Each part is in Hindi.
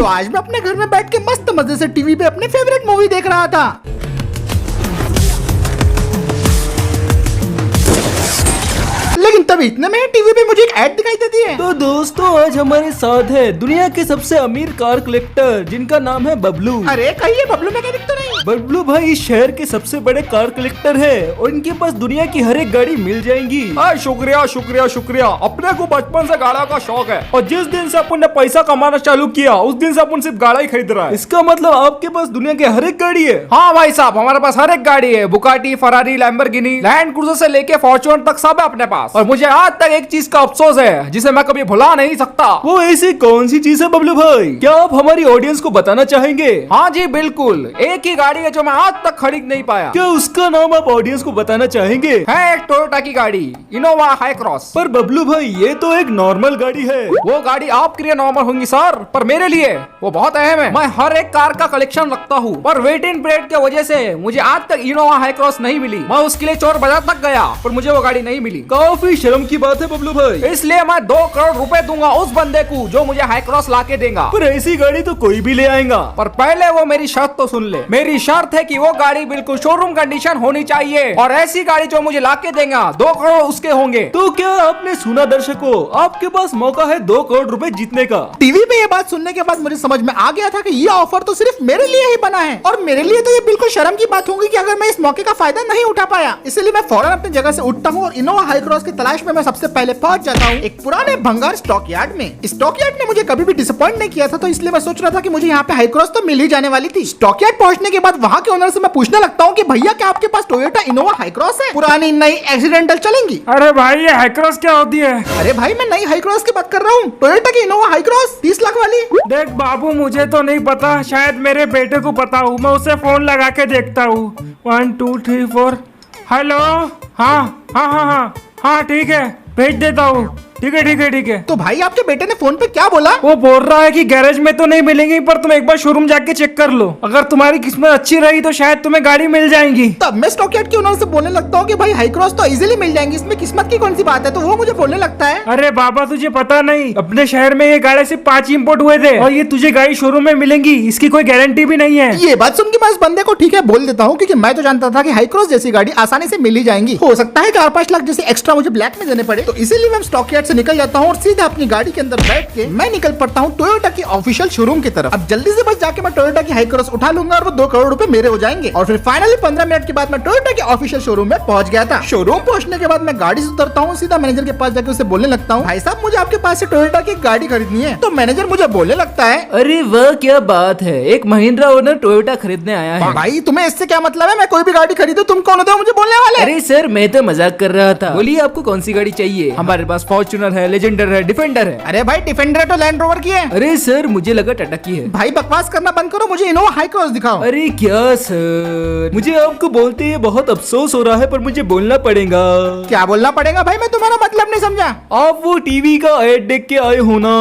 आज मैं अपने घर में बैठ के मस्त मजे से टीवी पे अपनी फेवरेट मूवी देख रहा था। लेकिन तभी इतने में टीवी पे मुझे एक ऐड दिखाई देती है। तो दोस्तों आज हमारे साथ है दुनिया के सबसे अमीर कार कलेक्टर जिनका नाम है बबलू। अरे कहिए बबलू मैकेनिक तो नहीं? बबलू भाई इस शहर के सबसे बड़े कार कलेक्टर है और इनके पास दुनिया की हर एक गाड़ी मिल जाएंगी। शुक्रिया शुक्रिया शुक्रिया। अपने को बचपन से गाड़ा का शौक है और जिस दिन से अपन ने पैसा कमाना चालू किया उस दिन से अपन सिर्फ गाड़ा ही खरीद रहा है। इसका मतलब आपके पास दुनिया के हर एक गाड़ी है? हाँ भाई साहब, हमारे पास हर एक गाड़ी है। Bugatti, Ferrari, Lamborghini, land cruiser से लेके फॉर्च्यूनर तक सब है अपने पास। और मुझे आज तक एक चीज का अफसोस है जिसे मैं कभी भुला नहीं सकता। वो ऐसी कौन सी चीज है बबलू भाई? क्या आप हमारी ऑडियंस को बताना चाहेंगे? हाँ जी बिल्कुल, एक ही गाड़ी है जो मैं आज तक खरीद नहीं पाया। क्या उसका नाम आप ऑडियंस को बताना चाहेंगे? है एक टोयोटा की गाड़ी, इनोवा हाई क्रॉस। पर बबलू भाई ये तो एक नॉर्मल गाड़ी है। वो गाड़ी आपके लिए नॉर्मल होंगी सर, पर मेरे लिए वो बहुत अहम है। मैं हर एक कार का कलेक्शन रखता हूँ, पर वेटिंग पीरियड की वजह से मुझे आज तक इनोवा हाई क्रॉस नहीं मिली। मैं उसके लिए चोर बाजार तक गया पर मुझे वो गाड़ी नहीं मिली। काफी शर्म की बात है बबलू भाई। इसलिए मैं 2 करोड़ रुपए दूंगा उस बंदे को जो मुझे हाई क्रॉस ला के देगा। पर ऐसी गाड़ी तो कोई भी ले आएगा। पर पहले वो मेरी शर्त तो सुन ले। मेरी शर्त है कि वो गाड़ी बिल्कुल शोरूम कंडीशन होनी चाहिए और ऐसी गाड़ी जो मुझे ला के देगा 2 करोड़ उसके होंगे। तो क्या आपने सुना दर्शकों, आपके पास मौका है 2 करोड़ रुपए जीतने का। टीवी पे ये बात सुनने के बाद मुझे समझ में आ गया था कि ये ऑफर तो सिर्फ मेरे लिए ही बना है और मेरे लिए तो ये बिल्कुल शर्म की बात होगी कि अगर मैं इस मौके का फायदा नहीं उठा पाया। इसलिए मैं फौरन अपनी जगह से उठता हूँ और इनोवा हाई क्रॉस की तलाश में मैं सबसे पहले पहुंच जाता हूँ एक पुराने भंगार स्टॉक यार्ड में। स्टॉक यार्ड ने मुझे कभी भी डिसअपॉइंट नहीं किया था, तो इसलिए मैं सोच रहा था कि मुझे यहाँ पे हाई क्रॉस तो मिल ही जाने वाली थी। स्टॉक यार्ड पहुंचने के बाद वहाँ के ओनर से मैं पूछने लगता हूँ कि भैया क्या आपके पास टोयोटा इनोवा हाई क्रॉस है? पुरानी नई एक्सीडेंटल चलेंगी? अरे भाई ये हाई क्रॉस क्या होती है? अरे भाई मैं नई हाई क्रॉस की बात कर रहा हूँ, टोयोटा की इनोवा हाई क्रॉस 30 लाख वाली। देख बाबू, मुझे तो नहीं पता, शायद मेरे बेटे को पता हो। मैं उसे फोन लगा के देखता हूँ। 1 2 3 4। हेलो। हाँ हाँ हाँ हाँ हाँ ठीक है, भेज देता हूँ। ठीक है ठीक है ठीक है। तो भाई आपके बेटे ने फोन पे क्या बोला? वो बोल रहा है कि गैरेज में तो नहीं मिलेंगी, पर तुम एक बार शोरूम जाके चेक कर लो। अगर तुम्हारी किस्मत अच्छी रही तो शायद तुम्हें गाड़ी मिल जाएगी। तब मैं स्टॉक यार्ड के ओनर से बोलने लगता हूँ कि भाई हाई क्रॉस तो इजीली मिल जाएंगी, इसमें किस्मत की कौन सी बात है? तो वो मुझे बोलने लगता है, अरे बाबा तुझे पता नहीं, अपने शहर में ये गाड़ी सिर्फ 5 इंपोर्ट हुए थे और ये तुझे गाड़ी शोरूम में मिलेंगी, इसकी कोई गारंटी भी नहीं है। ये बात सुन के मैं उस बंदे को ठीक है बोल देता हूँ, क्योंकि मैं तो जानता था कि हाई क्रॉस जैसी गाड़ी आसानी से मिल ही जाएंगी। हो सकता है 4-5 लाख जैसे एक्स्ट्रा मुझे ब्लैक में देने पड़े। तो इसीलिए मैं स्टॉक यार्ड से निकल जाता हूँ और सीधा अपनी गाड़ी के अंदर बैठ के मैं निकल पड़ता हूँ टोयोटा की ऑफिशियल शोरूम की तरफ। अब जल्दी से बस जाके मैं टोयोटा की हाई क्रॉस उठा लूंगा और वो 2 करोड़ रुपए मेरे हो जाएंगे। और फिर फाइनली 15 मिनट के बाद मैं टोयोटा के ऑफिशियल शोरूम में पहुंच गया था। शोरूम पहुंचने के बाद मैं गाड़ी से उतरता हूँ, सीधा मैनेजर के पास जाके उसे बोलने लगता हूँ, भाई साहब मुझे आपके पास से टोयोटा की गाड़ी खरीदनी है। तो मैनेजर मुझे बोलने लगता है, अरे वह क्या बात है, एक महिंद्रा ओनर टोयोटा खरीदने आया है। भाई तुम्हें इससे क्या मतलब है? मैं कोई भी गाड़ी खरीदूं, तुम कौन होते हो मुझे बोलने वाले? अरे सर मैं तो मजाक कर रहा था। बोलिए आपको कौन सी गाड़ी चाहिए? हमारे पास फॉर्च्यूनर है, लेजेंडर है, डिफेंडर है। अरे भाई डिफेंडर तो लैंड रोवर की है। अरे सर मुझे लगा टाटा की है। भाई बकवास करना बंद करो, मुझे इनोवा हाई क्रॉस दिखाओ। अरे क्या सर, मुझे आपको बोलते ही बहुत अफसोस हो रहा है पर मुझे बोलना पड़ेगा। क्या बोलना पड़ेगा भाई? मैं तुम्हारा मतलब नहीं समझा। आप वो टीवी का ऐड देख के आए हो ना?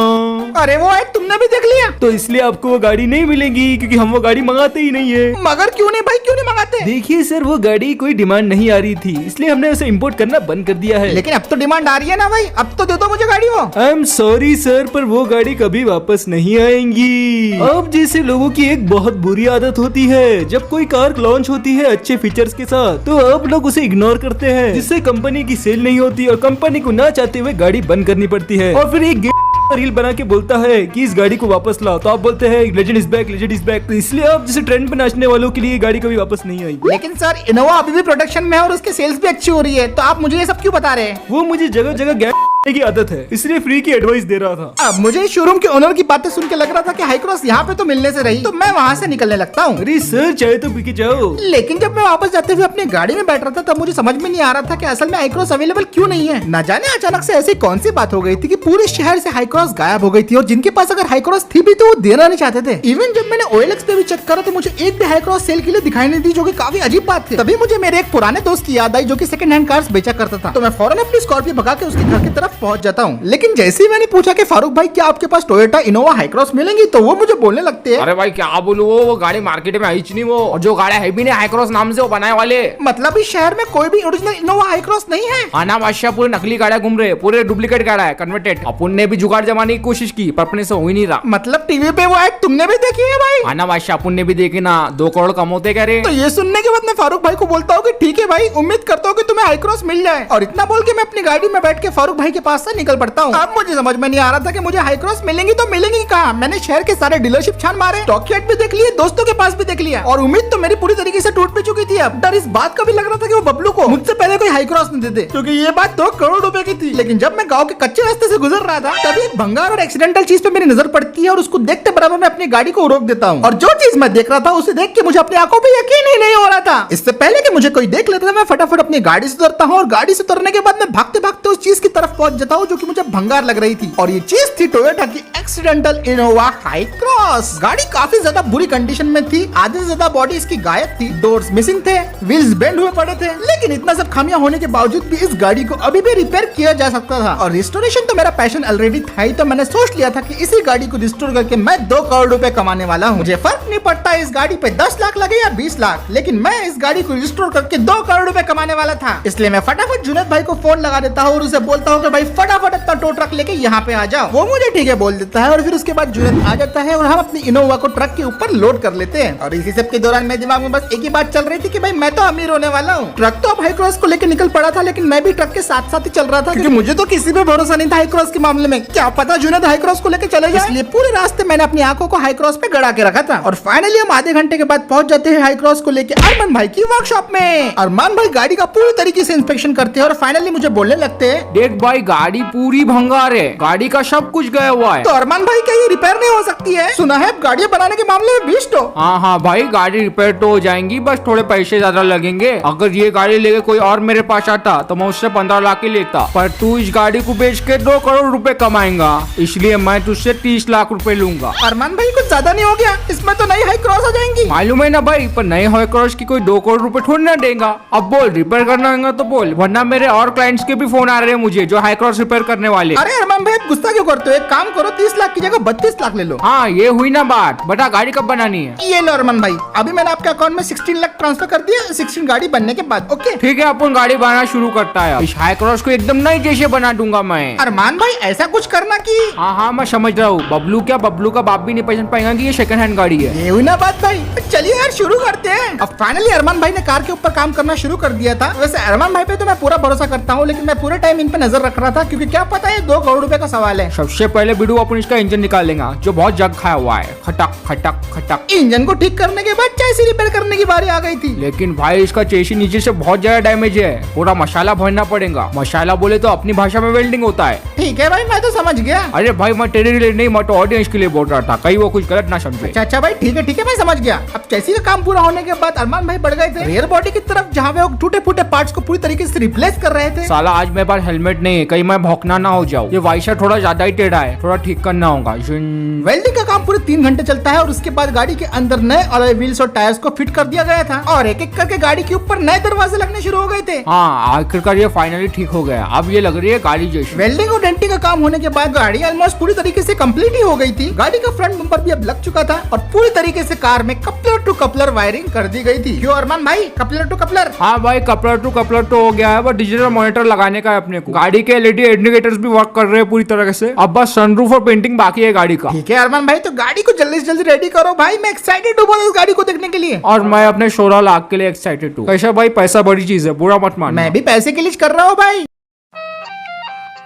अरे वो ऐड तुमने भी देख लिया? तो इसलिए आपको वो गाड़ी नहीं मिलेगी क्योंकि हम वो गाड़ी मंगाते ही नहीं है। मगर क्यों नहीं भाई, क्यों नहीं मंगाते? देखिए सर वो गाड़ी कोई डिमांड नहीं आ रही थी, इसलिए हमने उसे इम्पोर्ट करना बंद कर दिया है। लेकिन अब तो डिमांड आ रही है ना भाई, अब तो दे दो मुझे गाड़ी वो। आई एम सॉरी सर, पर वो गाड़ी कभी वापस नहीं आएंगी। अब जैसे लोगों की एक बहुत बुरी आदत होती है, जब कोई कार लॉन्च होती है अच्छे फीचर्स के साथ तो अब लोग उसे इग्नोर करते हैं, जिससे कंपनी की सेल नहीं होती और कंपनी को ना चाहते हुए गाड़ी बंद करनी पड़ती है। और फिर एक रील बना के बोलता है कि इस गाड़ी को वापस लाओ, तो आप बोलते हैं legend is back, legend is back. तो इसलिए अब जैसे ट्रेंड पे नाचने वालों के लिए गाड़ी कभी वापस नहीं आई। लेकिन सर इनोवा अभी भी प्रोडक्शन में है और उसकी सेल्स भी अच्छी हो रही है, तो आप मुझे ये सब क्यों बता रहे हैं? वो मुझे जगह जगह गैप की आदत है, इसलिए फ्री की एडवाइस दे रहा था। अब मुझे शोरूम के ओनर की बातें सुन के लग रहा था कि हाई क्रॉस यहाँ पे तो मिलने से रही, तो मैं वहाँ से निकलने लगता हूँ। अरे सर चाहे तो पी के जाओ। लेकिन जब मैं वापस जाते हुए अपनी गाड़ी में बैठ रहा था तब मुझे समझ में नहीं आ रहा था कि असल में हाई क्रॉस अवेलेबल क्यों नहीं है। न जाने अचानक से ऐसी कौन सी बात हो गई थी कि पूरे शहर से हाई क्रॉस गायब हो गई थी और जिनके पास अगर हाई क्रॉस थी भी तो वो देना नहीं चाहते थे। इवन जब मैंने OLX पे भी चेक करा तो मुझे एक भी हाई क्रॉस सेल के लिए दिखाई नहीं दी, जो कि काफी अजीब बात थी। तभी मुझे मेरे एक पुराने दोस्त की याद आई जो कि सेकंड हैंड कार्स बेचा करता था। तो मैं फौरन अपनी स्कॉर्पियो भगा के उसके घर की तरफ पहुंच जाता हूँ। लेकिन जैसे ही मैंने पूछा कि फारूक भाई क्या आपके पास टोयोटा इनोवा हाई क्रॉस मिलेंगी, तो वो मुझे बोलने लगते हैं अरे भाई क्या बोलूं, वो गाड़ी मार्केट में आई नहीं, वो और जो गाड़ी है भी नहीं हाई क्रॉस नाम से वो बनाए वाले। मतलब इस शहर में कोई भी ओरिजिनल इनोवा हाई क्रॉस नहीं है। आना बादशाह पूरे नकली गाड़ियां घूम रहे, पूरे डुप्लीकेट गाड़ा है कन्वर्टेड। अपन ने भी जुगाड़ जमाने की कोशिश की पर अपने से हो ही नहीं रहा। मतलब टीवी पे वो ऐड तुमने भी देखी है भाई? आना बादशाह अपन ने भी देखी ना, 2 करोड़ कमाते कह रहे। तो ये सुनने के बाद मैं फारूक भाई को बोलता हूँ कि ठीक है भाई, उम्मीद करता हूँ कि तुम्हें हाई क्रॉस मिल जाए। और इतना बोल के मैं अपनी गाड़ी में बैठ के फारूक भाई के पास से निकल पड़ता हूँ। अब मुझे समझ में नहीं आ रहा था कि मुझे हाई क्रॉस मिलेंगी तो मिलेंगी कहाँ। मैंने शहर के सारे डीलरशिप छान मारे, स्टॉकयार्ड भी देख लिए, दोस्तों के पास भी देख लिया, और उम्मीद तो मेरी पूरी तरीके से टूट भी चुकी थी। अब डर इस बात का भी लग रहा था कि वो बबलू को मुझसे पहले कोई हाई क्रॉस नहीं देते, क्योंकि ये बात 2 करोड़ रुपए की थी। लेकिन जब मैं गाँव के कच्चे रास्ते से गुजर रहा था, तभी एक भंगार और एक्सीडेंटल चीज पे मेरी नजर पड़ती है, और उसको देखते बराबर मैं अपनी गाड़ी को रोक देता हूँ। और जो चीज मैं देख रहा था उसे देख के मुझे अपनी आंखों पे यकीन ही नहीं हो रहा था। इससे पहले कि मुझे कोई देख लेता था, मैं फटाफट अपनी गाड़ी से उतरता हूँ, और गाड़ी से उतरने के बाद मैं भागते भागते उस चीज की तरफ पहुंच जाता हूँ जो कि मुझे भंगार लग रही थी। और ये चीज थी टोयोटा की एक्सीडेंटल इनोवा हाई क्रॉस। गाड़ी काफी ज्यादा बुरी कंडीशन में थी, आधे से ज्यादा बॉडी इसकी गायब थी, डोर्स मिसिंग थे, व्हील्स बेंड हुए पड़े थे। लेकिन इतना सब खामियां होने के बावजूद भी इस गाड़ी को अभी भी रिपेयर किया जा सकता था, और रिस्टोरेशन तो मेरा पैशन ऑलरेडी था ही। तो मैंने सोच लिया था कि इसी गाड़ी को रिस्टोर करके मैं 2 करोड़ रुपए कमाने वाला हूँ। मुझे फर्क नहीं पड़ता इस गाड़ी पे 10 लाख लगे या 20 लाख, लेकिन मैं इस गाड़ी को रिस्टोर करके 2 करोड़ रुपए कमाने वाला था। इसलिए मैं फटाफट जुनैद भाई को फोन लगा देता हूँ और उसे बोलता हूँ कि भाई फटाफट अपना टो ट्रक लेके यहाँ पे आ जाओ। वो मुझे ठीक है बोल देता है, और फिर उसके बाद जुनैद आ जाता है और हम अपनी इनोवा को ट्रक के ऊपर लोड कर लेते हैं। और इसी सब के दौरान मेरे दिमाग में बस एक ही बात चल रही थी कि भाई मैं तो अमीर होने वाला हूँ। ट्रक तो अब हाई क्रॉस को लेकर निकल पड़ा था, लेकिन मैं भी ट्रक के साथ साथ ही चल रहा था, क्योंकि मुझे तो किसी पे भरोसा नहीं था हाई क्रॉस के मामले में। क्या पता जुनैद हाई क्रॉस को लेकर चले जाए, इसलिए पूरे रास्ते मैंने अपनी आंखों को हाई क्रॉस पे गड़ा के रखा था। और फाइनली हम आधे घंटे के बाद पहुंच जाते हैं हाई क्रॉस को लेके अरमान भाई की वर्कशॉप में। अरमान भाई गाड़ी का पूरी तरीके से इंस्पेक्शन करते हैं और फाइनली मुझे बोलने लगते हैं, देख भाई गाड़ी पूरी भंगार है, गाड़ी का सब कुछ गया हुआ है। तो अरमान भाई क्या ये रिपेयर नहीं हो सकती है? सुना है गाड़ियाँ बनाने के मामले में बेस्ट हो। हाँ भाई गाड़ी रिपेयर तो हो जाएंगी, बस थोड़े पैसे ज्यादा लगेंगे। अगर ये गाड़ी लेके कोई और मेरे पास आता तो मैं उससे 15 लाख ही लेता, पर तू इस गाड़ी को बेच के 2 करोड़ रुपए कमाएगा, इसलिए मैं तुझसे 30 लाख रुपए लूंगा। अरमान भाई कुछ ज्यादा नहीं हो गया? इसमें तो नई हाई क्रॉस हो जाएंगी। मालूम है ना भाई, पर नए हाई क्रॉस की कोई 2 करोड़ रुपए थोड़ी ना देगा। अब बोल रिपेयर करना होगा तो बोल, वरना मेरे और क्लाइंट्स के भी फोन आ रहे हैं मुझे जो हाई क्रॉस रिपेयर करने वाले। अरे अरमान भाई आप गुस्सा क्यों करते हो? एक काम करो 30 लाख की जगह 32 लाख ले लो। हाँ ये हुई ना बात, बता गाड़ी कब बनानी है? ये लो अरमान भाई, अभी मैंने आपके अकाउंट में 16 लाख ट्रांसफर कर दिया, 16 गाड़ी बनने के बाद। ओके ठीक है, अपन गाड़ी बनाना शुरू करता है। इस हाई क्रॉस को एकदम नई जैसे बना दूंगा मैं। अरमान भाई ऐसा कुछ करना की। हाँ मैं समझ रहा हूँ, बबलू क्या बबलू का बाप भी नहीं पहचान पाएगा कि ये सेकंड हैंड गाड़ी है। ये हुई ना बात भाई, चलिए यार शुरू करते हैं। अब फाइनली अरमान भाई ने कार के ऊपर काम करना शुरू कर दिया था। वैसे अरमान भाई पे तो मैं पूरा भरोसा करता हूँ, लेकिन मैं पूरे टाइम इन पे नजर रख रहा था, क्योंकि क्या पता है 2 करोड़ रुपए का सवाल है। सबसे पहले बिडू अपन इसका इंजन निकाल लेंगे जो बहुत जग खाया हुआ है, खटक खटक खटक। इंजन को ठीक करने के बाद चेसी रिपेयर करने की बारी आ गई थी। लेकिन भाई इसका चेसी नीचे से बहुत ज्यादा डैमेज है, पूरा मसाला भरना पड़ेगा। मसाला बोले तो अपनी भाषा में वेल्डिंग होता है। ठीक है भाई मैं तो समझ गया। अरे भाई मैं तेरे लिए नहीं, मैं तो ऑडियंस के लिए बोल रहा था, कहीं वो कुछ गलत ना समझे। अच्छा भाई ठीक है मैं समझ गया। अब चेसी का काम पूरा होने के बाद अरमान भाई बढ़ गए थे रेयर बॉडी की तरफ, जहाँ वे टूटे फूटे पार्ट्स को पूरी तरीके से रिप्लेस कर रहे थे। साला आज मेरे पास हेलमेट नहीं है, कहीं मैं भौंकना ना हो जाऊँ। ये वाइसर थोड़ा ज्यादा ही टेढ़ा है, थोड़ा ठीक करना होगा। वेल्डिंग का काम पूरे 3 घंटे चलता है, और उसके बाद गाड़ी के अंदर नए अलॉय व्हील्स और टायर्स को फिट कर दिया गया था, और एक एक करके गाड़ी के ऊपर नए दरवाजे लगने शुरू हो गए थे। हाँ आखिरकार ये फाइनली ठीक हो गया, अब ये लग रही है गाड़ी जैसी। वेल्डिंग और डेंटिंग का काम होने के बाद गाड़ी ऑलमोस्ट पूरी तरीके से कंप्लीट ही हो गई थी। गाड़ी का फ्रंट बम्पर भी अब लग चुका था, और पूरी तरीके से कार में कपलर टू कपलर वायरिंग कर दी गई थी। क्यों अरमान भाई, कपलर टू कपलर? हाँ भाई कपलर टू कपलर तो हो गया है, बस डिजिटल मॉनिटर लगाने का है अपने को। गाड़ी के एलईडी इंडिकेटर्स भी वर्क कर रहे हैं पूरी तरह से, अब बस सनरूफ और पेंटिंग बाकी है गाड़ी का। ठीक है अरमान भाई, तो गाड़ी को जल्दी से जल्दी रेडी करो भाई, मैं एक्साइटेड हूँ इस गाड़ी को देखने के लिए। और मैं अपने 16 लाख के लिए एक्साइटेड हूँ। कैसा भाई, पैसा बड़ी चीज है, बुरा मत मानना। मैं भी पैसे के लिए कर रहा हूँ भाई।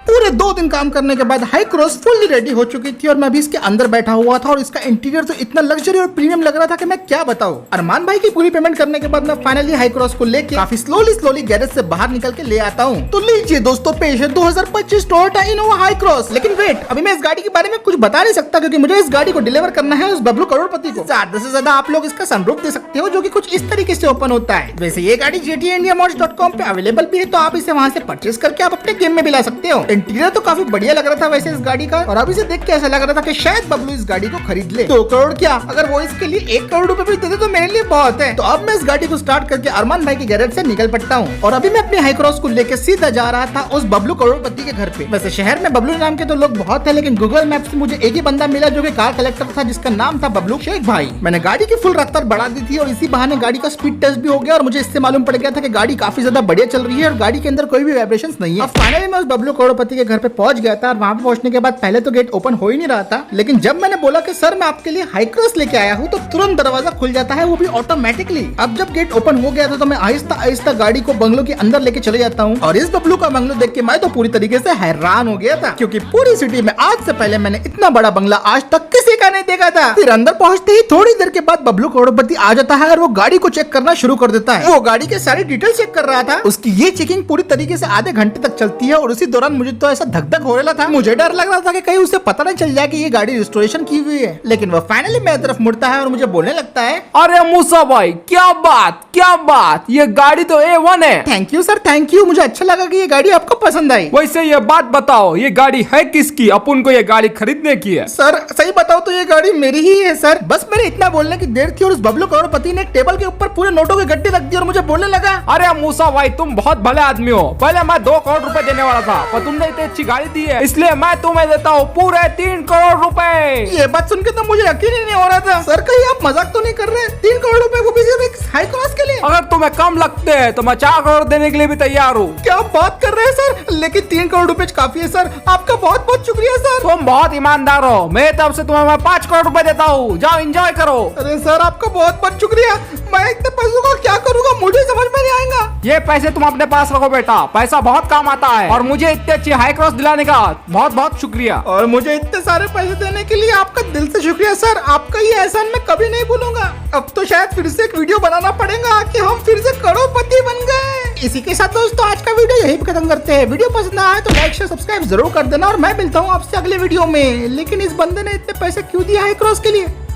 पूरे 2 दिन काम करने के बाद हाई क्रॉस फुल्ली रेडी हो चुकी थी, और मैं भी इसके अंदर बैठा हुआ था, और इसका इंटीरियर तो इतना लग्जरी और प्रीमियम लग रहा था कि मैं क्या बताऊं। अरमान भाई की पूरी पेमेंट करने के बाद मैं फाइनली हाई क्रॉस को लेके काफी स्लोली गैरेज से बाहर निकल के ले आता हूं। तो लीजिए दोस्तों, पेश है 2025 टोयोटा इनोवा हाई क्रॉस। लेकिन वेट, अभी मैं इस गाड़ी के बारे में कुछ बता नहीं सकता, क्योंकि मुझे इस गाड़ी को डिलीवर करना है उस बबलू करोड़पति को। ज्यादा से ज्यादा आप लोग इसका सनरूफ दे सकते हो, जो कि कुछ इस तरीके से ओपन होता है। वैसे ये गाड़ी GTIndiamods.com पे अवेलेबल भी है, तो आप इसे वहां से परचेज करके आप अपने गेम में भी ला सकते हो। इंटीरियर तो काफी बढ़िया लग रहा था वैसे इस गाड़ी का, और अभी से देख के ऐसा लग रहा था कि शायद बबलू इस गाड़ी को खरीद ले। 2 करोड़ क्या, अगर वो इसके लिए 1 करोड़ रुपए भी दे दे तो मेरे लिए बहुत है। तो अब मैं इस गाड़ी को स्टार्ट करके अरमान भाई के गैरेज से निकल पड़ता हूँ, और अभी मैं अपने हाई क्रॉस को लेकर सीधा जा रहा था उस बबलू करोड़पति के घर पे। वैसे शहर में बबलू नाम के तो लोग बहुत है, लेकिन गूगल मैप से मुझे एक ही बंदा मिला जो कि कार कलेक्टर था, जिसका नाम था बबलू शेख भाई। मैंने गाड़ी की फुल रफ्तार बढ़ा दी थी और इसी बहाने गाड़ी का स्पीड टेस्ट भी हो गया, और मुझे इससे मालूम पड़ गया था कि गाड़ी काफी ज्यादा बढ़िया चल रही है और गाड़ी के अंदर कोई भी वाइब्रेशंस नहीं है। अब फाइनली मैं उस बबलू करोड़पति के घर पे पहुंच गया था, और वहां पे पहुंचने के बाद पहले तो गेट ओपन हो ही नहीं रहा था, लेकिन जब मैंने बोला कि सर मैं आपके लिए हाई क्रॉस लेके आया हूँ, तो तुरंत दरवाजा खुल जाता है, वो भी ऑटोमेटिकली। अब जब गेट ओपन हो गया था तो मैं आहिस्ता आहिस्ता गाड़ी को बंगलो के अंदर लेके चले जाता हूँ, और इस बबलू का बंगलो देख के मैं तो पूरी तरीके से हैरान हो गया था, क्योंकि पूरी सिटी में आज से पहले मैंने इतना बड़ा बंगला आज तक किसी का नहीं देखा था। फिर अंदर पहुंचते ही थोड़ी देर के बाद बबलू करोड़पति आ जाता है और वो गाड़ी को चेक करना शुरू कर देता है। वो गाड़ी के सारी डिटेल चेक कर रहा था। उसकी ये चेकिंग पूरी तरीके से आधे घंटे तक चलती है, और उसी दौरान मुझे तो ऐसा धक धक हो रहा था, मुझे डर लग रहा था कि कहीं उसे पता नहीं चल जाए कि ये गाड़ी रिस्टोरेशन की हुई है। लेकिन वो फाइनली मेरी तरफ मुड़ता है और मुझे बोलने लगता है, अरे मूसा भाई क्या बात, ये गाड़ी तो A1 है। Thank you sir, thank you, मुझे अच्छा लगा कि ये गाड़ी आपको पसंद आई। वैसे ये बात बताओ, ये गाड़ी है किसकी? अपन को ये गाड़ी खरीदने की है। सर सही बताओ तो ये गाड़ी मेरी ही है सर। बस मेरे इतना बोलने की देर थी और उस बबलू करोड़पति ने टेबल के ऊपर पूरे नोटों के गड्ढे रख दिए और मुझे बोलने लगा, अरे मूसा भाई तुम बहुत भले आदमी हो। पहले मैं 2 करोड़ रुपए देने वाला था, पर तुमने इतनी अच्छी गाड़ी दी है, इसलिए मैं तुम्हें देता हूँ पूरे 3 करोड़ रुपए। ये बात सुन के तो मुझे यकीन ही नहीं हो रहा था। सर कहीं आप मजाक तो नहीं कर रहे? 3 करोड़ रुपए वो भी सिर्फ एक हाई क्रॉस के लिए? अगर तुम्हें कम लगते हैं तो मैं 4 करोड़ देने के लिए भी तैयार हूँ। क्या बात कर रहे हैं सर? लेकिन 3 करोड़ रुपए काफी है सर, आपका बहुत बहुत शुक्रिया सर। तुम बहुत ईमानदार हो, मेरी तरफ से तुम्हें मैं 5 करोड़ रुपए देता हूँ, जाओ एंजॉय करो। अरे सर आपका बहुत बहुत शुक्रिया, मैं इतने पैसों का क्या करूँगा मुझे समझ में नहीं आएगा। ये पैसे तुम अपने पास रखो बेटा, पैसा बहुत काम आता है, और मुझे इतनी अच्छी हाई क्रॉस दिलाने का बहुत बहुत शुक्रिया। और मुझे इतने सारे पैसे देने के लिए आपका दिल से शुक्रिया सर, आपका ये एहसान मैं कभी नहीं भूलूंगा। अब तो शायद फिर से एक वीडियो बनाना पड़ेगा कि हम फिर से करोड़पति बन गए। इसी के साथ दोस्तों आज का वीडियो यही खत्म करते हैं। वीडियो पसंद आया तो लाइक शेयर सब्सक्राइब जरूर कर देना, और मैं मिलता हूँ आपसे अगले वीडियो में। लेकिन इस बंदे ने इतने पैसे क्यों दिए हाई क्रॉस के लिए?